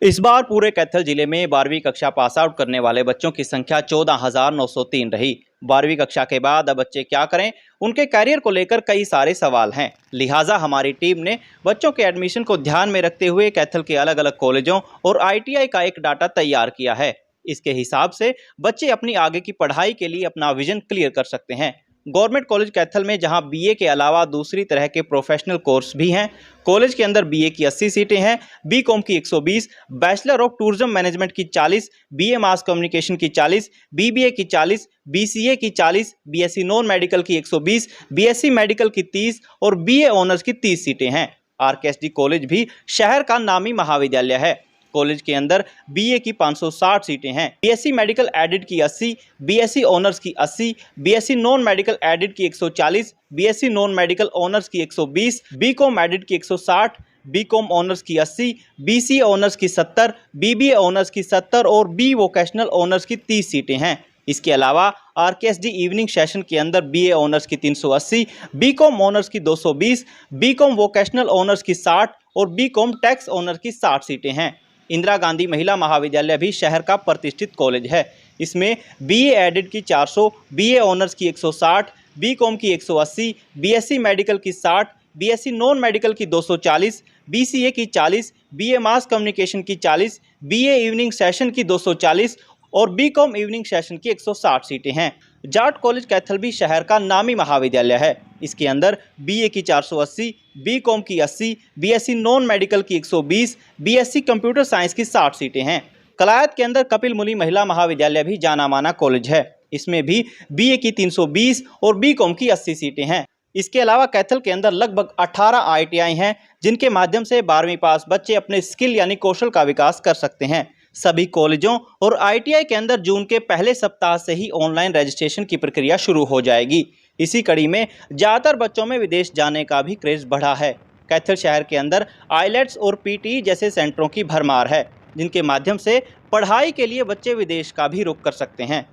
इस बार पूरे कैथल जिले में 12वीं कक्षा पास आउट करने वाले बच्चों की संख्या 14,903 रही। 12वीं कक्षा के बाद अब बच्चे क्या करें, उनके करियर को लेकर कई सारे सवाल हैं। लिहाजा हमारी टीम ने बच्चों के एडमिशन को ध्यान में रखते हुए कैथल के अलग अलग कॉलेजों और ITI का एक डाटा तैयार किया है। इसके हिसाब से बच्चे अपनी आगे की पढ़ाई के लिए अपना विजन क्लियर कर सकते हैं। गवर्नमेंट कॉलेज कैथल में जहां BA के अलावा दूसरी तरह के प्रोफेशनल कोर्स भी हैं। कॉलेज के अंदर BA की 80 सीटें हैं, BCom की 120, बैचलर ऑफ टूरिज्म मैनेजमेंट की 40, BA मास कम्युनिकेशन की 40, BBA की 40, BCA की 40, BSc नॉन मेडिकल की 120, BSc मेडिकल की 30 और BA ऑनर्स की 30 सीटें हैं। RKSD कॉलेज भी शहर का नामी महाविद्यालय है। कॉलेज के अंदर BA की 560 सीटें हैं, BSc मेडिकल एडिड की 80, BSc ऑनर्स की 80, BSc नॉन मेडिकल एडिड की 140, BSc नॉन मेडिकल ऑनर्स की 120, BCom एडिड की 160, BCom ऑनर्स की 80, BCA ऑनर्स की 70, BBA ऑनर्स की 70 और B वोकेशनल ऑनर्स की 30 सीटें हैं। इसके अलावा RKSD इवनिंग सेशन के अंदर BA ऑनर्स की 380, BCom ऑनर्स की 220, BCom वोकेशनल ऑनर्स की 60 और BCom टैक्स ऑनर्स की 60 सीटें हैं। इंदिरा गांधी महिला महाविद्यालय भी शहर का प्रतिष्ठित कॉलेज है। इसमें BA एडिड की 400, BA ऑनर्स की 160, BCom की 180, BSc मेडिकल की 60, BSc नॉन मेडिकल की 240, BCA की 40, BA मास कम्युनिकेशन की 40, BA इवनिंग सेशन की 240 और BCom इवनिंग सेशन की 160 सीटें हैं। जाट कॉलेज कैथल भी शहर का नामी महाविद्यालय है। इसके अंदर BA की 480, BCom की 80, BSc नॉन मेडिकल की 120, BSc कंप्यूटर साइंस की 60 सीटें हैं। कलायत के अंदर कपिल मुनि महिला महाविद्यालय भी जाना माना कॉलेज है। इसमें भी BA की 320 और BCom की 80 सीटें हैं। इसके अलावा कैथल के अंदर लगभग 18 ITI हैं, जिनके माध्यम से 12वीं पास बच्चे अपने स्किल यानी कौशल का विकास कर सकते हैं। सभी कॉलेजों और ITI के अंदर जून के पहले सप्ताह से ही ऑनलाइन रजिस्ट्रेशन की प्रक्रिया शुरू हो जाएगी। इसी कड़ी में ज़्यादातर बच्चों में विदेश जाने का भी क्रेज़ बढ़ा है। कैथल शहर के अंदर IELTS और PTE जैसे सेंटरों की भरमार है, जिनके माध्यम से पढ़ाई के लिए बच्चे विदेश का भी रुख कर सकते हैं।